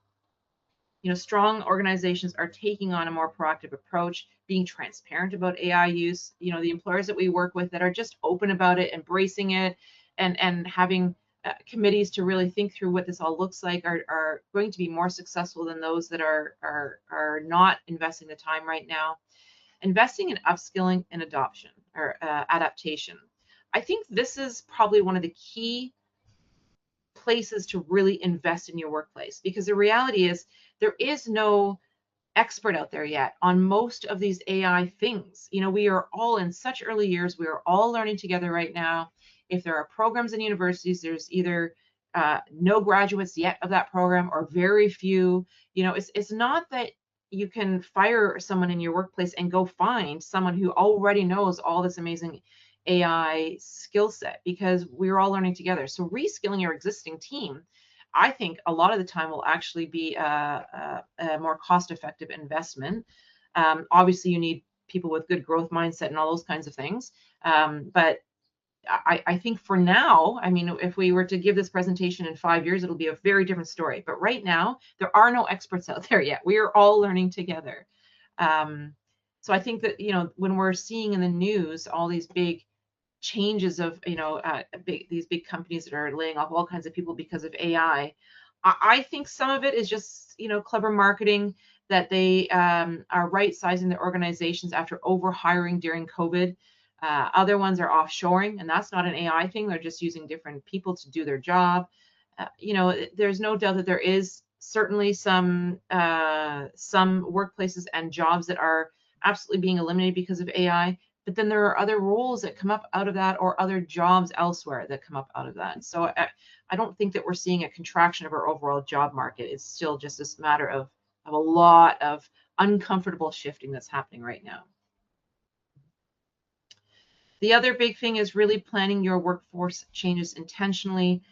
Strong organizations are taking on a more proactive approach, being transparent about AI use. The employers that we work with that are just open about it, embracing it, and having committees to really think through what this all looks like are going to be more successful than those that are not investing the time right now. Investing in upskilling and adoption or adaptation. I think this is probably one of the key places to really invest in your workplace, because the reality is there is no expert out there yet on most of these AI things. We are all in such early years. We are all learning together right now. If there are programs in universities, there's either no graduates yet of that program or very few. It's not that you can fire someone in your workplace and go find someone who already knows all this amazing AI skill set, because we're all learning together. So reskilling your existing team, I think a lot of the time will actually be a more cost-effective investment. Obviously, you need people with good growth mindset and all those kinds of things. But I think for now, if we were to give this presentation in 5 years, it'll be a very different story. But right now, there are no experts out there yet. We are all learning together. So I think that, when we're seeing in the news all these big changes of these big companies that are laying off all kinds of people because of AI, I think some of it is just clever marketing, that they are right sizing their organizations after over hiring during COVID. Other ones are offshoring, and that's not an AI thing. They're just using different people to do their job. There's no doubt that there is certainly some workplaces and jobs that are absolutely being eliminated because of AI. But then there are other roles that come up out of that, or other jobs elsewhere that come up out of that. So I don't think that we're seeing a contraction of our overall job market. It's still just this matter of a lot of uncomfortable shifting that's happening right now. The other big thing is really planning your workforce changes intentionally.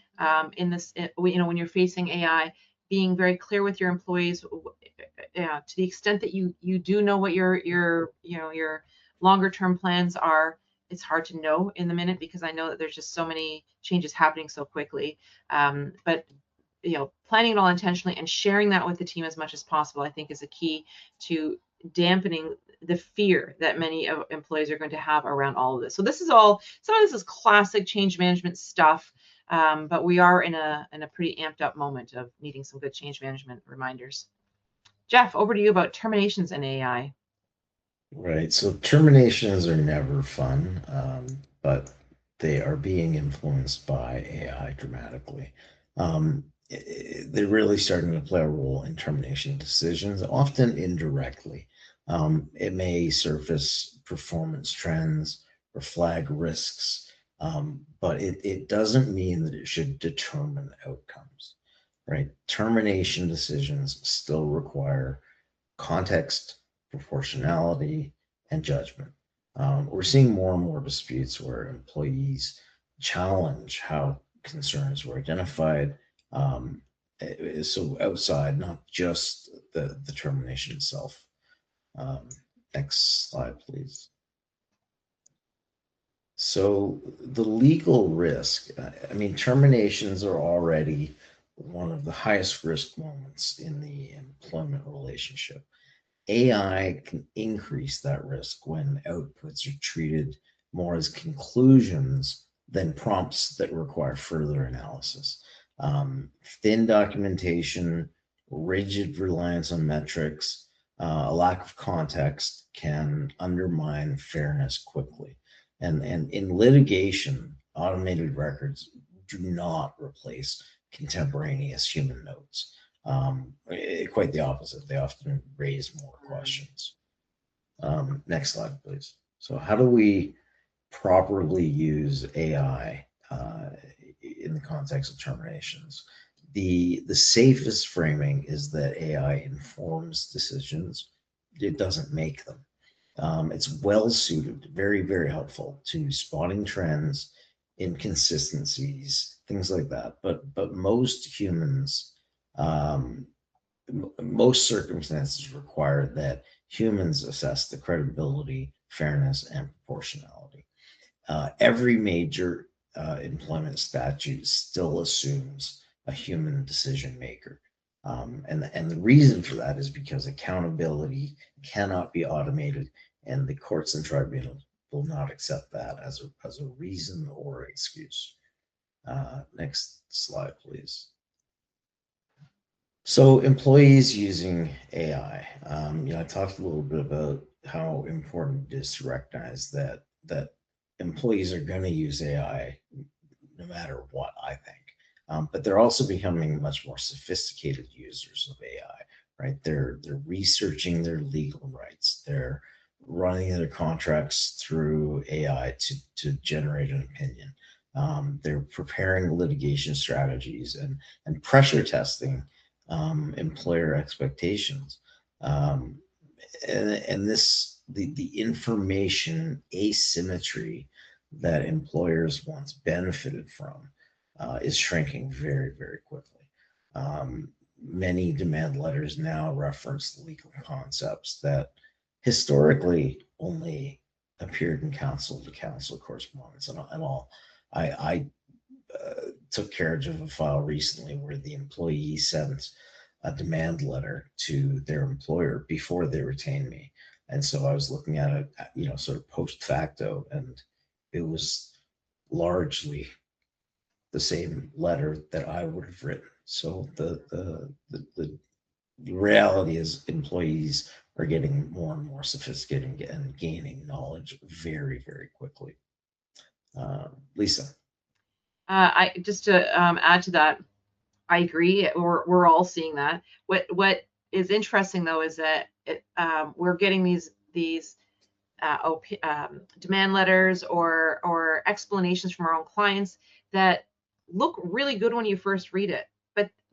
In this, when you're facing AI, being very clear with your employees, to the extent that you do know what your longer term plans are. It's hard to know in the minute, because I know that there's just so many changes happening so quickly. But planning it all intentionally and sharing that with the team as much as possible, I think, is a key to dampening the fear that many employees are going to have around all of this. So some of this is classic change management stuff, but we are in a pretty amped up moment of needing some good change management reminders. Jeff, over to you about terminations and AI.
Right. So terminations are never fun, but they are being influenced by AI dramatically. They're really starting to play a role in termination decisions, often indirectly. It may surface performance trends or flag risks, but it doesn't mean that it should determine outcomes, right? Termination decisions still require context, proportionality, and judgment. We're seeing more and more disputes where employees challenge how concerns were identified. So outside, not just the termination itself. Next slide, please. So the legal risk, I mean, terminations are already one of the highest risk moments in the employment relationship. AI can increase that risk when outputs are treated more as conclusions than prompts that require further analysis. Thin documentation, rigid reliance on metrics, a lack of context can undermine fairness quickly. And in litigation, automated records do not replace contemporaneous human notes. Quite the opposite. They often raise more questions. Next slide, please. So how do we properly use AI in the context of terminations? The safest framing is that AI informs decisions. It doesn't make them. It's well suited, very, very helpful to spotting trends, inconsistencies, things like that. But most humans, most circumstances require that humans assess the credibility, fairness, and proportionality. Every major employment statute still assumes a human decision maker. And the reason for that is because accountability cannot be automated, and the courts and tribunals will not accept that as a reason or excuse. Next slide, please. So employees using AI, I talked a little bit about how important it is to recognize that employees are going to use AI no matter what, I think. But they're also becoming much more sophisticated users of AI, right? They're researching their legal rights. They're running their contracts through AI to generate an opinion. They're preparing litigation strategies and pressure testing employer expectations. And this the information asymmetry that employers once benefited from is shrinking very, very quickly. Many demand letters now reference legal concepts that historically only appeared in counsel to counsel correspondence and all. I took carriage of a file recently where the employee sent a demand letter to their employer before they retained me. And so I was looking at it, sort of post facto, and it was largely the same letter that I would have written. So the reality is employees are getting more and more sophisticated and gaining knowledge very, very quickly. Lisa.
I just to add to that, I agree. We're all seeing that. What is interesting though is that we're getting these demand letters or explanations from our own clients that look really good when you first read it.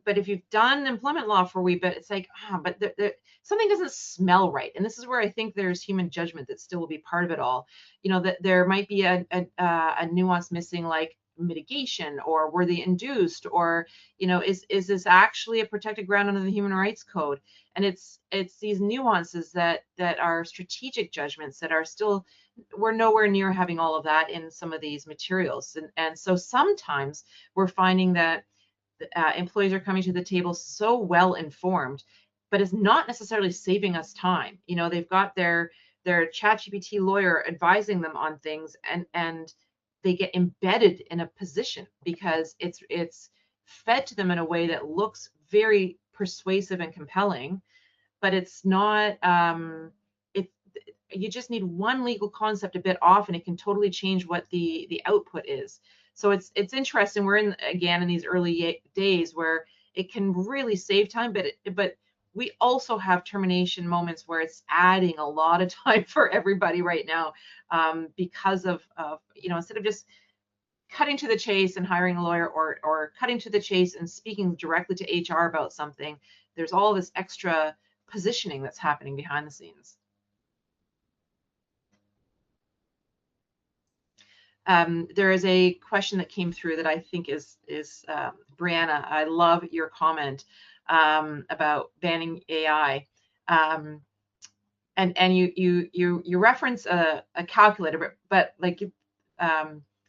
But if you've done employment law for a wee bit, it's like, but something doesn't smell right. And this is where I think there's human judgment that still will be part of it all. That there might be a nuance missing, like mitigation, or were they induced, or is this actually a protected ground under the Human Rights Code? And it's these nuances that are strategic judgments that are still, we're nowhere near having all of that in some of these materials. And so sometimes we're finding that employees are coming to the table so well informed, but it's not necessarily saving us time. They've got their ChatGPT lawyer advising them on things, and they get embedded in a position because it's fed to them in a way that looks very persuasive and compelling, but it's not. You just need one legal concept a bit off, and it can totally change what the output is. So it's interesting. We're in these early days where it can really save time, but we also have termination moments where it's adding a lot of time for everybody right now, because of instead of just cutting to the chase and hiring a lawyer, or cutting to the chase and speaking directly to HR about something, there's all this extra positioning that's happening behind the scenes. There is a question that came through that I think is Brianna. I love your comment about banning AI. And and you reference a calculator, but like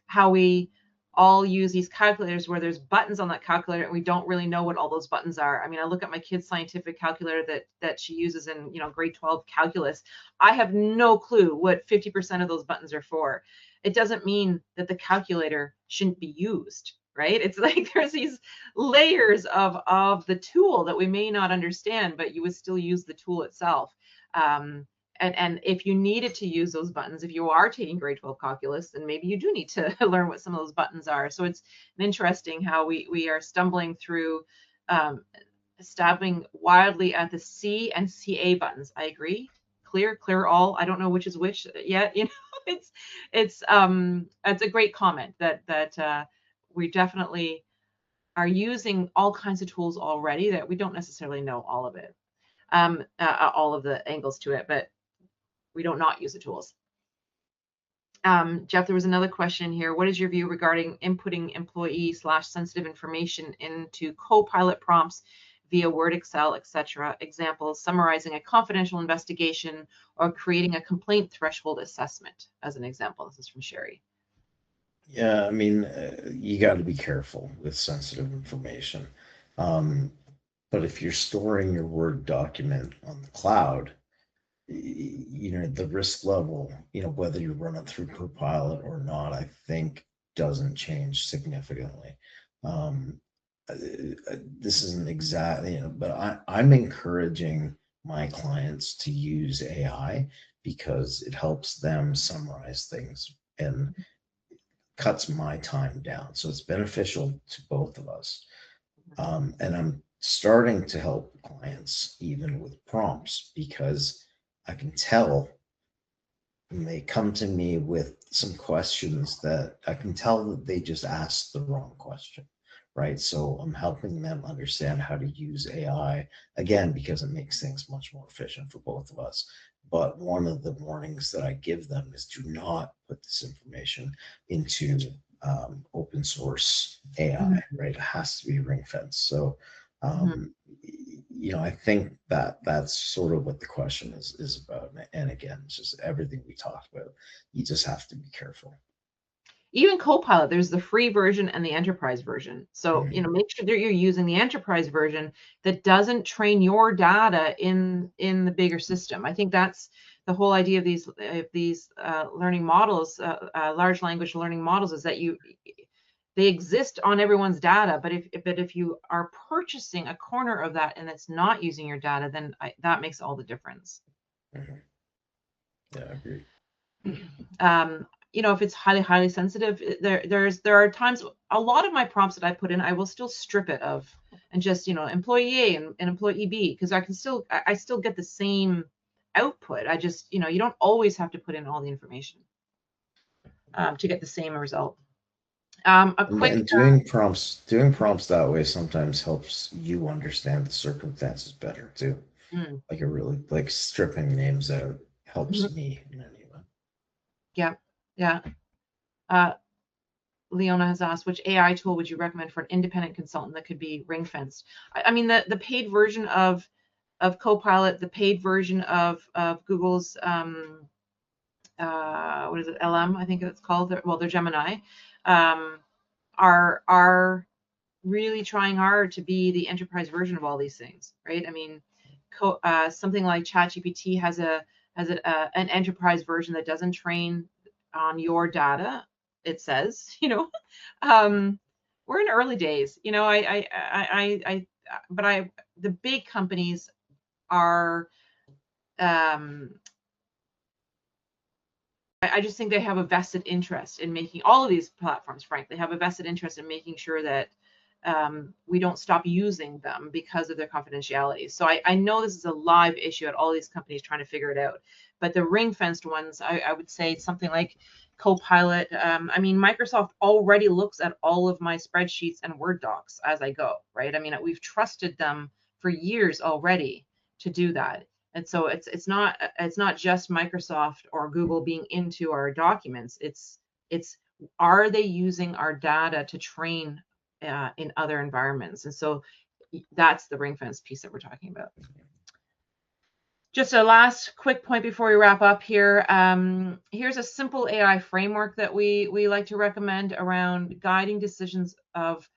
how we all use these calculators where there's buttons on that calculator and we don't really know what all those buttons are. I mean, I look at my kid's scientific calculator that she uses in grade 12 calculus. I have no clue what 50% of those buttons are for. It doesn't mean that the calculator shouldn't be used, right? It's like there's these layers of the tool that we may not understand, but you would still use the tool itself. And if you needed to use those buttons, if you are taking grade 12 calculus, then maybe you do need to learn what some of those buttons are. So it's interesting how we are stumbling through, stabbing wildly at the C and CA buttons. I agree. Clear all. I don't know which is which yet. It's a great comment that we definitely are using all kinds of tools already that we don't necessarily know all of it, all of the angles to it, but we don't not use the tools. Jeff, there was another question here. What is your view regarding inputting employee/sensitive information into Copilot prompts via Word, Excel, etc.? Examples, summarizing a confidential investigation or creating a complaint threshold assessment, as an example. This is from Sherry.
Yeah, I mean, you got to be careful with sensitive information. But if you're storing your Word document on the cloud, the risk level, whether you run it through Copilot or not, I think doesn't change significantly. This isn't exactly, but I'm encouraging my clients to use AI because it helps them summarize things and cuts my time down. So it's beneficial to both of us. And I'm starting to help clients even with prompts because I can tell when they come to me with some questions that I can tell that they just asked the wrong question, right? So I'm helping them understand how to use AI, again, because it makes things much more efficient for both of us. But one of the warnings that I give them is do not put this information into open source AI, right? It has to be ring fenced. So, I think that's sort of what the question is about. And again, it's just everything we talked about. You just have to be careful.
Even Copilot, there's the free version and the enterprise version. So, make sure that you're using the enterprise version that doesn't train your data in the bigger system. I think that's the whole idea of these learning models, large language learning models, is that they exist on everyone's data. But if you are purchasing a corner of that and it's not using your data, then that makes all the difference.
Yeah, I agree.
If it's highly sensitive, there are times, a lot of my prompts that I put in, I will still strip it of and just, employee A and employee B, because I still get the same output. I just, you don't always have to put in all the information to get the same result.
Doing prompts that way sometimes helps you understand the circumstances better too. Like like stripping names out helps me in any way.
Yeah. Leona has asked, which AI tool would you recommend for an independent consultant that could be ring fenced? I mean, the paid version of Copilot, the paid version of Google's what is it, LM, I think it's called. They're Gemini, are really trying hard to be the enterprise version of all these things, right? I mean, something like ChatGPT has an enterprise version that doesn't train on your data. It says, we're in early days, but the big companies are, I just think they have a vested interest in making, all of these platforms, frankly, have a vested interest in making sure that we don't stop using them because of their confidentiality. So I know this is a live issue at all these companies trying to figure it out. But the ring-fenced ones, I would say something like Copilot. I mean, Microsoft already looks at all of my spreadsheets and Word docs as I go, right? I mean, we've trusted them for years already to do that. And so it's not just Microsoft or Google being into our documents. It's are they using our data to train in other environments? And so that's the ring fence piece that we're talking about. Just a last quick point before we wrap up here. Here's a simple AI framework that we like to recommend around guiding decisions of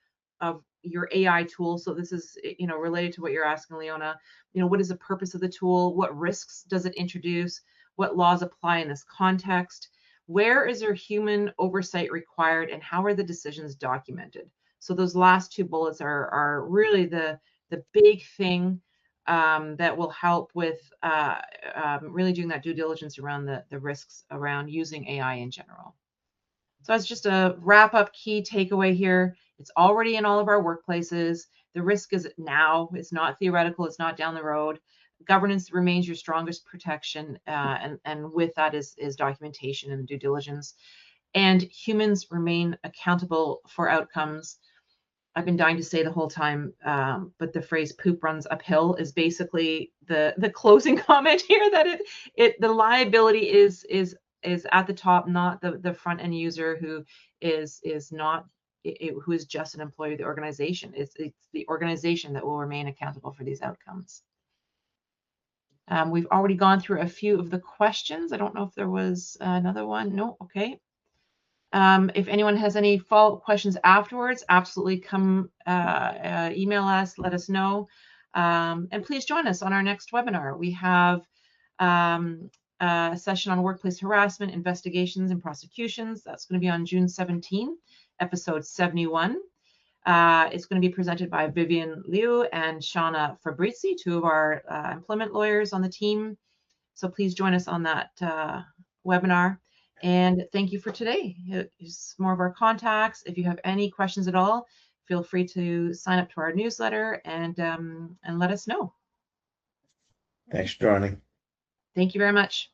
your AI tool. So this is, you know, related to what you're asking, Leona. You know, what is the purpose of the tool? What risks does it introduce? What laws apply in this context? Where is there human oversight required, and how are the decisions documented? So those last two bullets are really the big thing that will help with really doing that due diligence around the risks around using AI in general. So as just a wrap up key takeaway here, it's already in all of our workplaces. The risk is now, it's not theoretical, it's not down the road. Governance remains your strongest protection, and with that is documentation and due diligence. And humans remain accountable for outcomes. I've been dying to say the whole time, but the phrase "poop runs uphill" is basically the closing comment here. That the liability is at the top, not the front end user who is not who is just an employee of the organization. It's the organization that will remain accountable for these outcomes. We've already gone through a few of the questions. I don't know if there was another one. No, okay. If anyone has any follow-up questions afterwards, absolutely come email us, let us know. And please join us on our next webinar. We have a session on workplace harassment, investigations, and prosecutions. That's going to be on June 17, episode 71. It's going to be presented by Vivian Liu and Shauna Fabrizi, two of our employment lawyers on the team. So please join us on that webinar. And thank you for today. Here's more of our contacts. If you have any questions at all, feel free to sign up to our newsletter and let us know.
Thanks for joining.
Thank you very much.